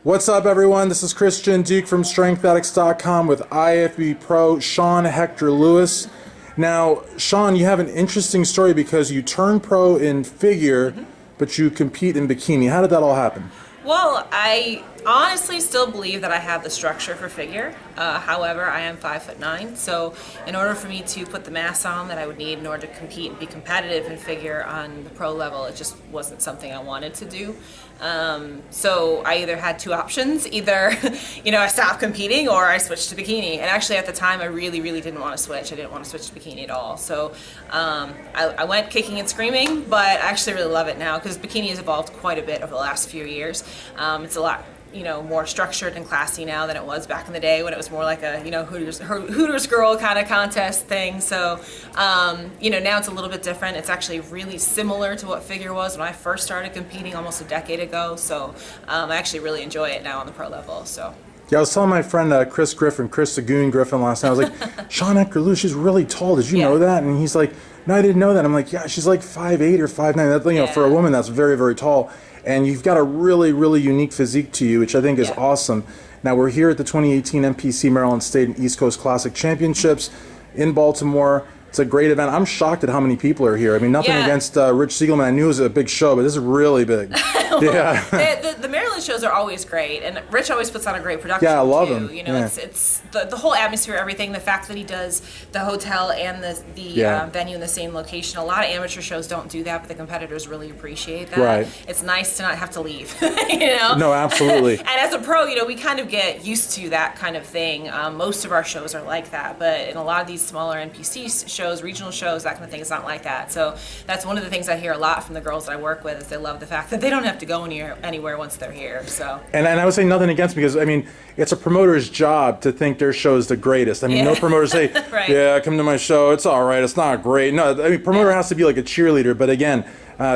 What's up, everyone? This is Christian Duke from StrengthAddicts.com with IFB Pro Shawn Hektor-Lewis. Now, Shawn, you have an interesting story because you turned pro in figure, but you compete in bikini. How did that all happen? Well, I honestly still believe that I have the structure for figure. However, I am 5'9", so in order for me to put the mass on that I would need in order to compete and be competitive in figure on the pro level, it just wasn't something I wanted to do. So I either had two options: either I stopped competing or I switched to bikini. And actually, at the time, I really didn't want to switch. I didn't want to switch to bikini at all. So I went kicking and screaming, but I actually really love it now because bikini has evolved quite a bit over the last few years. It's a lot more structured and classy now than it was back in the day when it was more like a Hooters girl kind of contest thing. So now it's a little bit different. It's actually really similar to what figure was when I first started competing almost a decade ago. So I actually really enjoy it now on the pro level. So. Yeah, I was telling my friend Chris Sagoon Griffin last night. I was like, Shawn Hektor-Lewis, she's really tall. Did you know that? And he's like, no, I didn't know that. I'm like, yeah, she's like 5'8" or 5'9". That, for a woman, that's very tall. And you've got a really unique physique to you, which I think is awesome. Now, we're here at the 2018 MPC Maryland State and East Coast Classic Championships in Baltimore. It's a great event. I'm shocked at how many people are here. I mean, nothing against Rich Siegelman. I knew it was a big show, but this is really big. The Maryland shows are always great, and Rich always puts on a great production. Yeah, I love him. It's the whole atmosphere, everything. The fact that he does the hotel and the venue in the same location. A lot of amateur shows don't do that, but the competitors really appreciate that. Right. It's nice to not have to leave. No, absolutely. And as a pro, we kind of get used to that kind of thing. Most of our shows are like that, but in a lot of these smaller NPC shows, regional shows, that kind of thing, is not like that. So that's one of the things I hear a lot from the girls that I work with, is they love the fact that they don't have to go anywhere once they're here. So. And I would say nothing against, because I mean, it's a promoter's job to think their show is the greatest. I mean, no promoter say, yeah, come to my show, it's all right, it's not great. No, I mean, promoter has to be like a cheerleader. But again,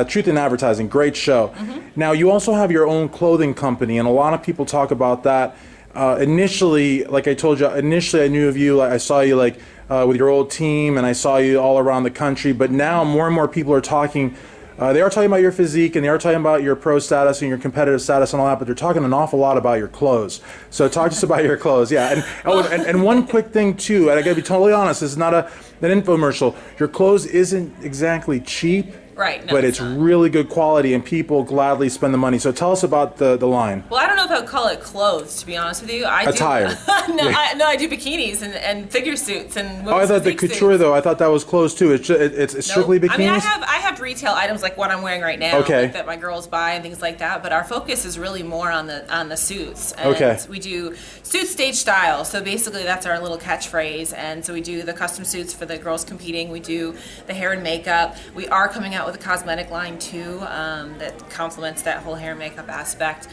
truth in advertising, great show. Now, you also have your own clothing company, and a lot of people talk about that. Initially, like I told you, I knew of you. I saw you with your old team, and I saw you all around the country. But now more and more people are talking. They are talking about your physique, and they are talking about your pro status and your competitive status and all that, but they're talking an awful lot about your clothes. So talk to us about your clothes. Yeah, and one quick thing too, and I gotta be totally honest, this is not an infomercial. Your clothes isn't exactly cheap. Right, no, but it's really good quality, and people gladly spend the money. So tell us about the line. Well, I don't know if I would call it clothes, to be honest with you. Attire. I do bikinis and figure suits and women's I thought the couture suits. though. I thought that was clothes too. It's strictly bikinis. I mean, I have retail items like what I'm wearing right now, that my girls buy and things like that. But our focus is really more on the suits. And we do suit stage style. So basically, that's our little catchphrase. And so we do the custom suits for the girls competing. We do the hair and makeup. We are coming out with a cosmetic line too that complements that whole hair and makeup aspect.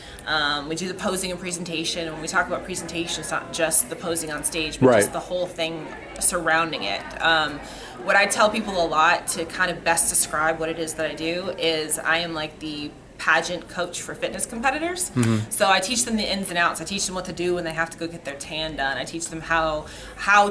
We do the posing and presentation, and when we talk about presentation, it's not just the posing on stage, but just the whole thing surrounding it. What I tell people a lot to kind of best describe what it is that I do is I am like the pageant coach for fitness competitors. So I teach them the ins and outs. I teach them what to do when they have to go get their tan done. I teach them how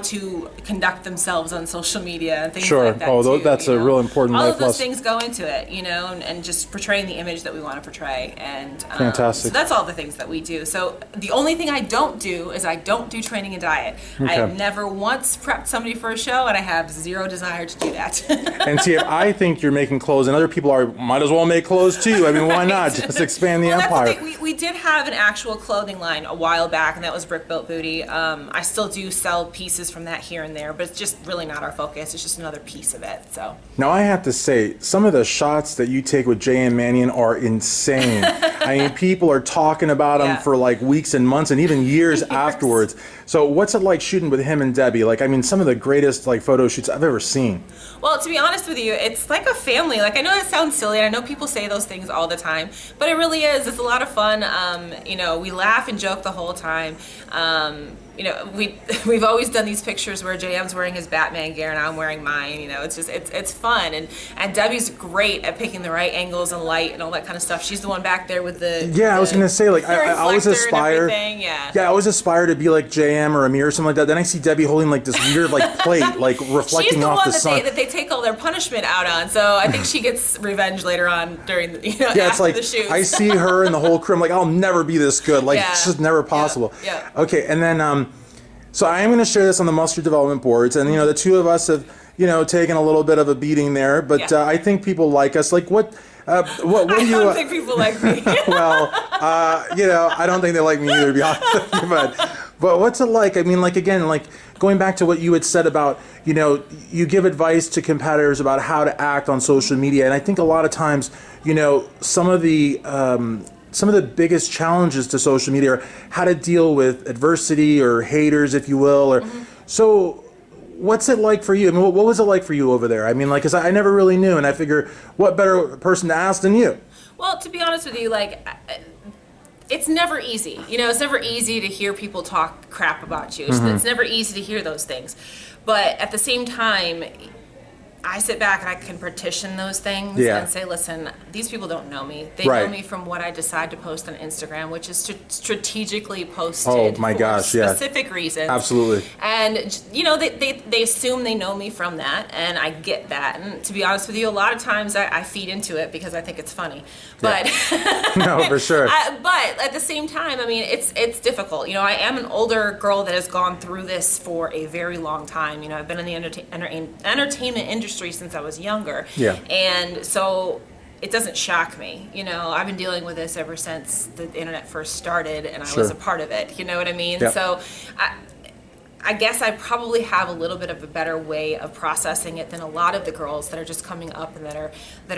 to conduct themselves on social media and things like that. Sure. That's a real important life lesson. All of those things go into it, and just portraying the image that we want to portray. And fantastic. So that's all the things that we do. So the only thing I don't do is I don't do training and diet. I have never once prepped somebody for a show, and I have zero desire to do that. And see, if I think you're making clothes and other people might as well make clothes too. I mean, why not? Just expand the empire. That's the thing. We did have an actual clothing line a while back, and that was Brick Built Booty. I still do sell pieces from that here and there, but it's just really not our focus. It's just another piece of it. So now I have to say, some of the shots that you take with J.M. Mannion are insane. I mean, people are talking about them for like weeks and months and even years afterwards. So what's it like shooting with him and Debbie? Like, I mean, some of the greatest photo shoots I've ever seen. Well, to be honest with you, it's like a family. Like, I know it sounds silly, and I know people say those things all the time, but it really is. It's a lot of fun. We laugh and joke the whole time. We've always done these pictures where JM's wearing his Batman gear and I'm wearing mine. It's fun, and Debbie's great at picking the right angles and light and all that kind of stuff. She's the one back there with the I was gonna say, like, I always aspire. I always aspire to be like JM or Amir or something like that. Then I see Debbie holding like this weird plate, like reflecting off the sun. She's the one that they take a all their punishment out on. So I think she gets revenge later on during the, yeah, after it's like the shoots. I see her and the whole crew. I'm like, I'll never be this good. Like it's just never possible. Yeah. Okay, and then so I am going to share this on the Mustard Development boards, and the two of us have taken a little bit of a beating there, but I think people like us. Like what do you? I don't think people like me. Well, I don't think they like me either, to be honest with you, but what's it like? I mean, like, again, like going back to what you had said about, you give advice to competitors about how to act on social media. And I think a lot of times, some of the biggest challenges to social media are how to deal with adversity or haters, if you will. Or so what's it like for you? I mean, what was it like for you over there? I mean, like, because I never really knew, and I figure what better person to ask than you? Well, to be honest with you, like, it's never easy. It's never easy to hear people talk crap about you. It's never easy to hear those things. But at the same time, I sit back and I can partition those things and say, listen, these people don't know me. They know me from what I decide to post on Instagram, which is strategically posted for specific reasons. Absolutely. And, they assume they know me from that, and I get that. And to be honest with you, a lot of times I feed into it because I think it's funny. But no, for sure. But at the same time, I mean, it's difficult. I am an older girl that has gone through this for a very long time. I've been in the entertainment industry since I was younger. Yeah. And so it doesn't shock me. I've been dealing with this ever since the internet first started, and I was a part of it. You know what I mean? Yep. So I guess I probably have a little bit of a better way of processing it than a lot of the girls that are just coming up and that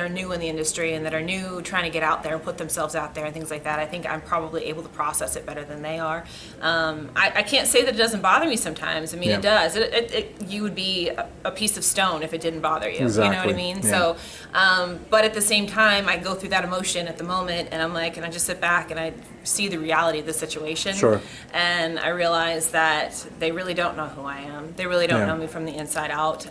are new in the industry and that are new trying to get out there and put themselves out there and things like that. I think I'm probably able to process it better than they are. I can't say that it doesn't bother me sometimes. I mean, it does. You would be a piece of stone if it didn't bother you. Exactly. You know what I mean? Yeah. So, but at the same time, I go through that emotion at the moment, and I'm like, and I just sit back and I see the reality of the situation. Sure. And I realize that they really don't know who I am. They really don't know me from the inside out.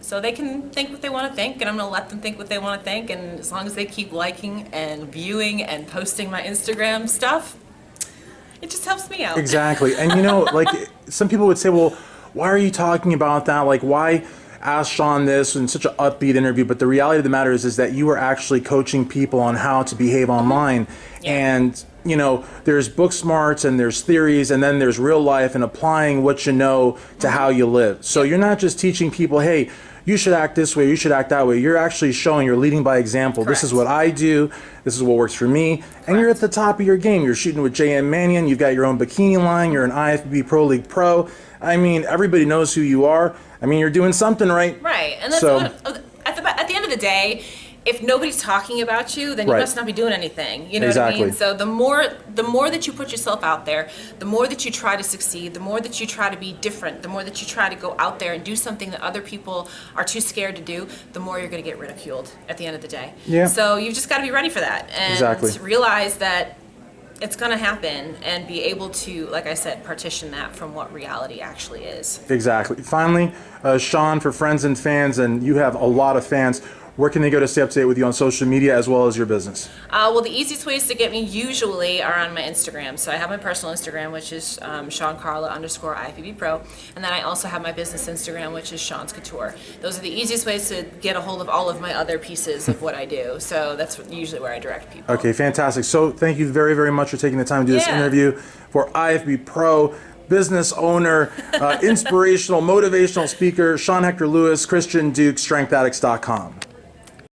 So they can think what they want to think, and I'm going to let them think what they want to think. And as long as they keep liking and viewing and posting my Instagram stuff, it just helps me out. Exactly. And like some people would say, well, why are you talking about that? Like, why ask Shawn this in such an upbeat interview? But the reality of the matter is that you are actually coaching people on how to behave online. And there's book smarts and there's theories, and then there's real life and applying what you know to how you live. So you're not just teaching people, hey, you should act this way, you should act that way. You're actually showing, you're leading by example. Correct. This is what I do, this is what works for me. Correct. And you're at the top of your game. You're shooting with J.M. Mannion, you've got your own bikini line, you're an IFBB Pro League pro. I mean, everybody knows who you are. I mean, you're doing something right. Right, and that's at the end of the day, if nobody's talking about you, then you must not be doing anything. You know what I mean? So the more that you put yourself out there, the more that you try to succeed, the more that you try to be different, the more that you try to go out there and do something that other people are too scared to do, the more you're going to get ridiculed at the end of the day. Yeah. So you've just got to be ready for that and realize that it's going to happen and be able to, like I said, partition that from what reality actually is. Exactly. Finally, Shawn, for friends and fans, and you have a lot of fans, where can they go to stay up to date with you on social media as well as your business? Well, the easiest ways to get me usually are on my Instagram. So I have my personal Instagram, which is ShawnCarla_IFBB Pro. And then I also have my business Instagram, which is Shawn's Couture. Those are the easiest ways to get a hold of all of my other pieces of what I do. So that's usually where I direct people. Okay, fantastic. So thank you very, very much for taking the time to do this interview for IFBB Pro, business owner, inspirational, motivational speaker, Shawn Hektor-Lewis, Christian Duke, StrengthAddicts.com.